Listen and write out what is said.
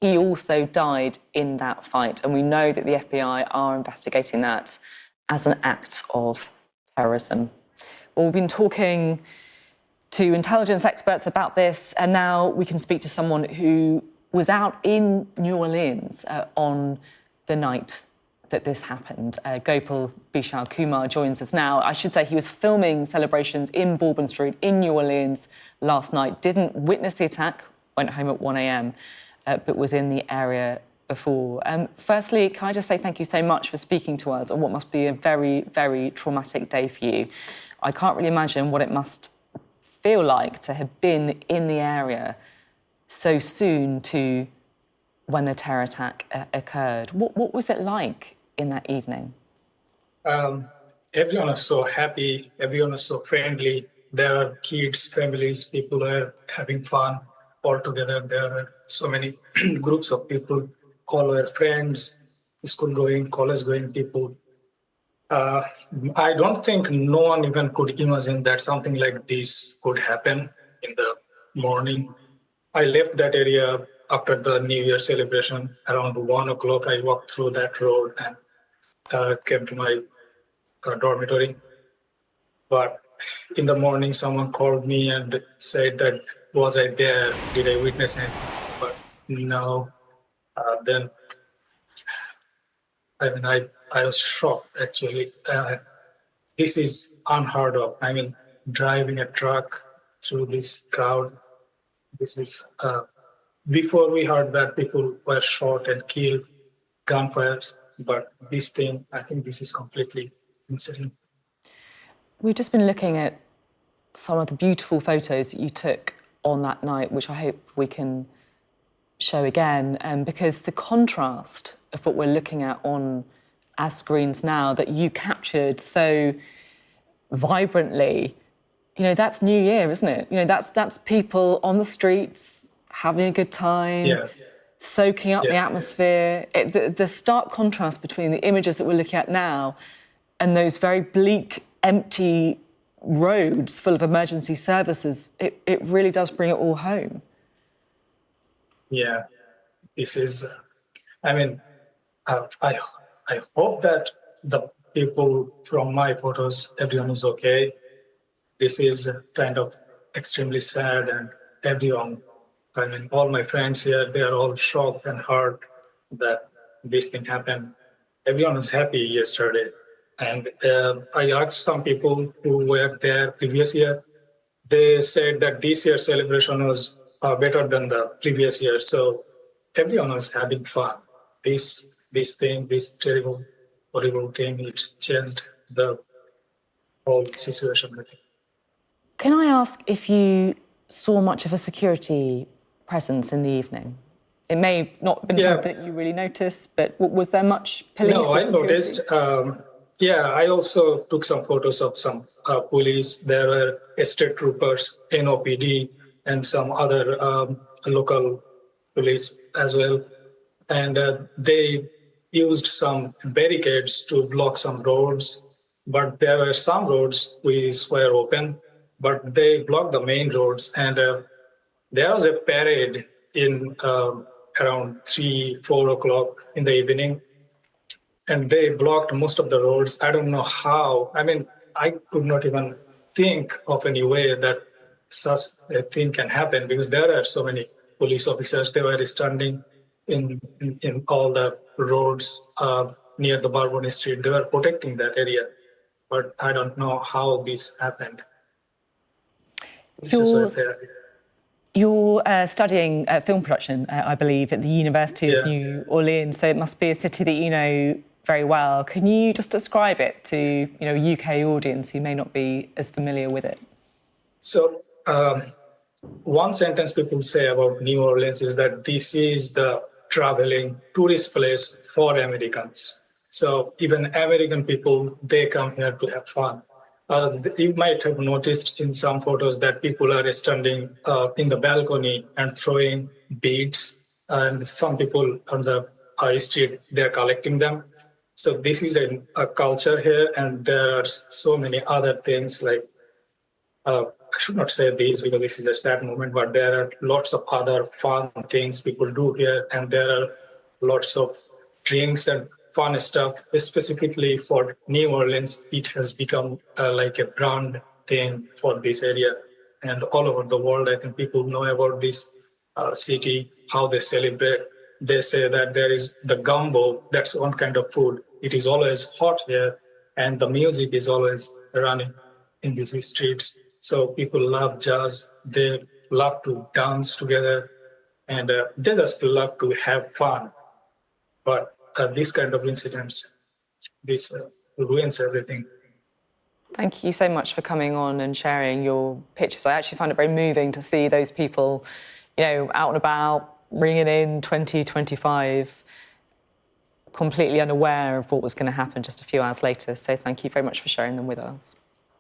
he also died in that fight. And we know that the FBI are investigating that as an act of terrorism. Well, we've been talking to intelligence experts about this, and now we can speak to someone who was out in New Orleans on the night that this happened. Gopal Bishal Kumar joins us now. I should say he was filming celebrations in Bourbon Street in New Orleans last night, didn't witness the attack, went home at 1 a.m, but was in the area before. Firstly, can I just say thank you so much for speaking to us on what must be a very, very traumatic day for you. I can't really imagine what it must feel like to have been in the area so soon to when the terror attack occurred. What was it like in that evening? Everyone is so happy, everyone is so friendly. There are kids, families, people are having fun all together. There are so many groups of people, all our friends, school-going, college-going people. I don't think no one even could imagine that something like this could happen in the morning. I left that area after the New Year celebration around 1 o'clock. I walked through that road and came to my dormitory. But in the morning, someone called me and said that, was I there? Did I witness it? But no. Then, I was shocked, actually. This is unheard of. I mean, driving a truck through this crowd, this is... before we heard that people were shot and killed, gunfires, but this thing, I think this is completely insane. We've just been looking at some of the beautiful photos that you took on that night, which I hope we can show again, because the contrast of what we're looking at on our screens now that you captured so vibrantly, you know, that's New Year, isn't it? You know, that's people on the streets having a good time, soaking up the atmosphere. The stark contrast between the images that we're looking at now and those very bleak, empty roads full of emergency services, it really does bring it all home. Yeah, this is, I hope that the people from my photos, everyone is okay. This is kind of extremely sad, and everyone, all my friends here, they are all shocked and hurt that this thing happened. Everyone was happy yesterday. And I asked some people who were there previous year. They said that this year's celebration was better than the previous year. So everyone was having fun. This terrible, horrible thing, it's changed the whole situation, I think. Can I ask if you saw much of a security presence in the evening? It may not have been something that you really noticed, but was there much police or security? No, I noticed. I also took some photos of some police. There were state troopers, NOPD, and some other local police as well. And they used some barricades to block some roads. But there were some roads which were open, but they blocked the main roads. And there was a parade in around 3-4 o'clock in the evening. And they blocked most of the roads. I don't know how. I could not even think of any way that such a thing can happen, because there are so many police officers. They were standing in all the roads near the Bourbon Street. They were protecting that area. But I don't know how this happened. You're studying film production, I believe, at the University of New Orleans, so it must be a city that you know very well. Can you just describe it to a UK audience who may not be as familiar with it? So one sentence people say about New Orleans is that this is the traveling tourist place for Americans. So even American people, they come here to have fun. You might have noticed in some photos that people are standing in the balcony and throwing beads, and some people on the high street, they're collecting them. So this is a culture here, and there are so many other things like I should not say this because this is a sad moment, but there are lots of other fun things people do here, and there are lots of drinks and fun stuff. Specifically for New Orleans, it has become like a brand thing for this area, and all over the world, I think people know about this city, how they celebrate. They say that there is the gumbo, that's one kind of food. It is always hot here, and the music is always running in these streets. So people love jazz, they love to dance together, and they just love to have fun. But these kind of incidents, this ruins everything. Thank you so much for coming on and sharing your pictures. I actually found it very moving to see those people, out and about, ringing in 2025, completely unaware of what was going to happen just a few hours later. So thank you very much for sharing them with us.